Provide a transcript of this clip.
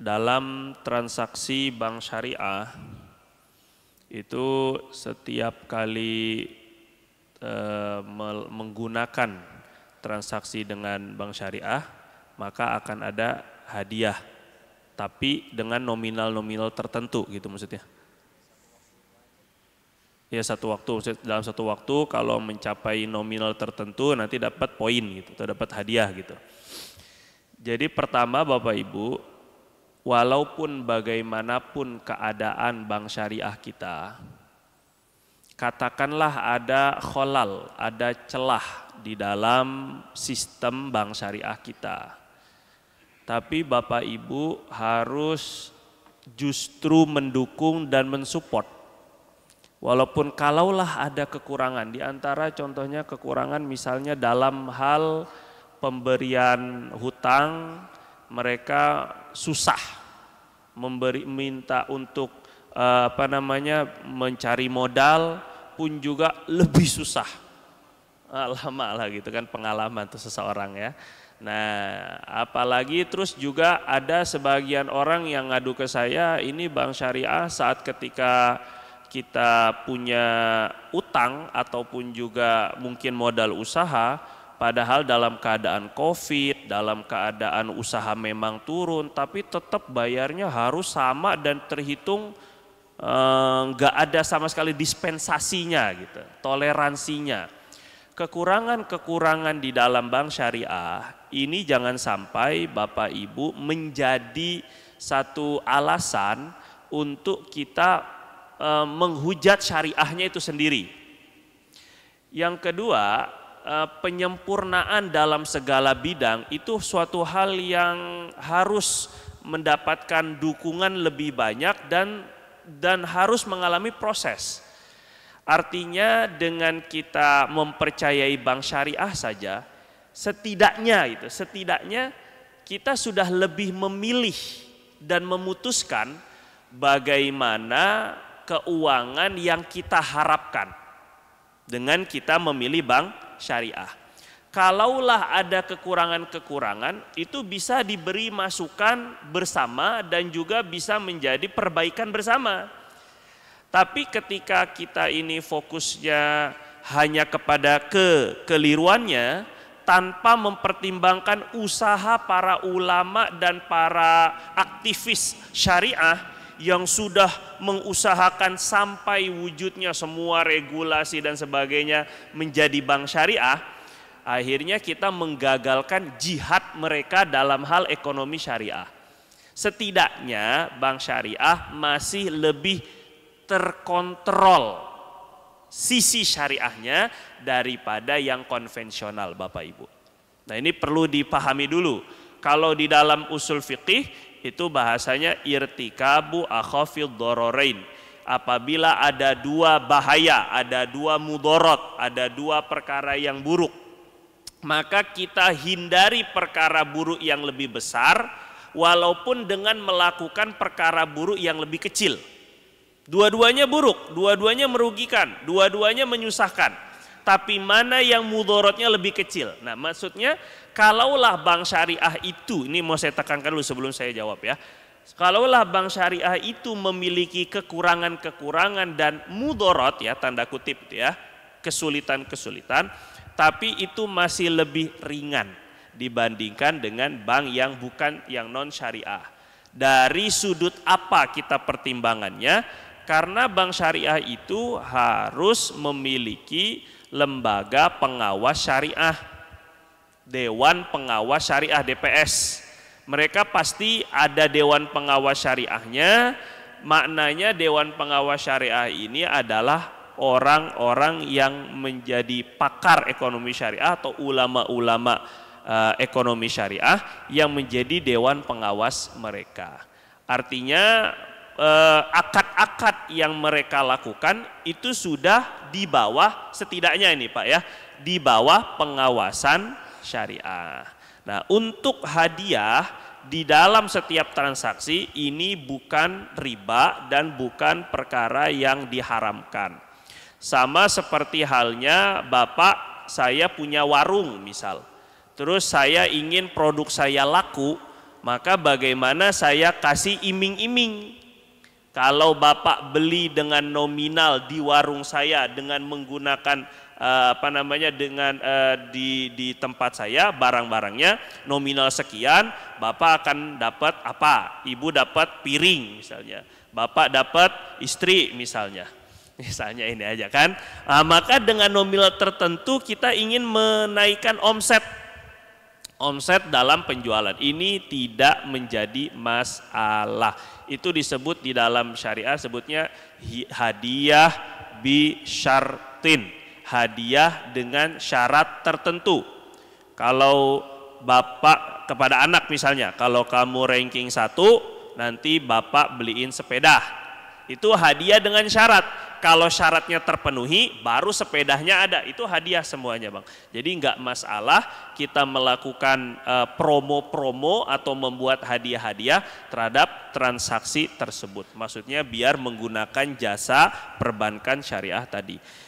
dalam transaksi bank syariah itu setiap kali menggunakan transaksi dengan bank syariah maka akan ada hadiah, tapi dengan nominal-nominal tertentu gitu maksudnya. Ya satu waktu, dalam satu waktu kalau mencapai nominal tertentu nanti dapat poin gitu, atau dapat hadiah gitu. Jadi pertama Bapak Ibu, walaupun bagaimanapun keadaan bank syariah kita, katakanlah ada kholal, ada celah di dalam sistem bank syariah kita. Tapi Bapak Ibu harus justru mendukung dan mensupport. Walaupun kalaulah ada kekurangan, di antara contohnya kekurangan misalnya dalam hal pemberian hutang, mereka susah minta untuk mencari modal pun juga lebih susah. Lama lah gitu kan pengalaman tuh seseorang ya. Nah, apalagi terus juga ada sebagian orang yang ngadu ke saya, ini bank syariah saat ketika kita punya utang ataupun juga mungkin modal usaha, padahal dalam keadaan COVID, dalam keadaan usaha memang turun, tapi tetap bayarnya harus sama dan terhitung nggak ada sama sekali dispensasinya gitu, toleransinya. Kekurangan-kekurangan di dalam bank syariah ini jangan sampai Bapak Ibu menjadi satu alasan untuk kita menghujat syariahnya itu sendiri. Yang kedua, penyempurnaan dalam segala bidang itu suatu hal yang harus mendapatkan dukungan lebih banyak dan harus mengalami proses. Artinya dengan kita mempercayai bank syariah saja, setidaknya kita sudah lebih memilih dan memutuskan bagaimana keuangan yang kita harapkan dengan kita memilih bank syariah. Kalaulah ada kekurangan-kekurangan, itu bisa diberi masukan bersama dan juga bisa menjadi perbaikan bersama. Tapi ketika kita ini fokusnya hanya kepada kekeliruannya tanpa mempertimbangkan usaha para ulama dan para aktivis syariah yang sudah mengusahakan sampai wujudnya semua regulasi dan sebagainya menjadi bank syariah, akhirnya kita menggagalkan jihad mereka dalam hal ekonomi syariah. Setidaknya bank syariah masih lebih terkontrol sisi syariahnya daripada yang konvensional Bapak Ibu. Nah ini perlu dipahami dulu. Kalau di dalam usul fiqih itu bahasanya irtikabu akhafid dhararain. Apabila ada dua bahaya, ada dua mudorot, ada dua perkara yang buruk, maka kita hindari perkara buruk yang lebih besar walaupun dengan melakukan perkara buruk yang lebih kecil. Dua-duanya buruk, dua-duanya merugikan, dua-duanya menyusahkan. Tapi mana yang mudorotnya lebih kecil? Nah maksudnya kalaulah bank syariah itu, ini mau saya tekankan dulu sebelum saya jawab ya. Kalaulah bank syariah itu memiliki kekurangan-kekurangan dan mudorot ya tanda kutip ya, kesulitan-kesulitan, tapi itu masih lebih ringan dibandingkan dengan bank yang bukan yang non syariah. Dari sudut apa kita pertimbangannya? Karena bank syariah itu harus memiliki lembaga pengawas syariah, Dewan Pengawas Syariah DPS. Mereka pasti ada Dewan Pengawas Syariahnya. Maknanya Dewan Pengawas Syariah ini adalah orang-orang yang menjadi pakar ekonomi syariah atau ulama-ulama ekonomi syariah yang menjadi Dewan Pengawas mereka. Artinya akad-akad yang mereka lakukan itu sudah di bawah, setidaknya ini Pak ya, di bawah pengawasan syariah. Nah untuk hadiah di dalam setiap transaksi ini bukan riba dan bukan perkara yang diharamkan. Sama seperti halnya Bapak, saya punya warung misal, terus saya ingin produk saya laku, maka bagaimana saya kasih iming-iming? Kalau Bapak beli dengan nominal di warung saya dengan menggunakan di tempat saya barang-barangnya nominal sekian, Bapak akan dapat apa? Ibu dapat piring misalnya, Bapak dapat istri misalnya. Misalnya ini aja kan. Maka dengan nominal tertentu kita ingin menaikkan omset dalam penjualan. Ini tidak menjadi masalah. Itu disebut di dalam syariah sebutnya hadiah bi syartin. Hadiah dengan syarat tertentu. Kalau Bapak kepada anak misalnya, kalau kamu ranking 1, nanti Bapak beliin sepeda. Itu hadiah dengan syarat. Kalau syaratnya terpenuhi, baru sepedanya ada. Itu hadiah semuanya, Bang. Jadi nggak masalah kita melakukan promo-promo atau membuat hadiah-hadiah terhadap transaksi tersebut. Maksudnya biar menggunakan jasa perbankan syariah tadi.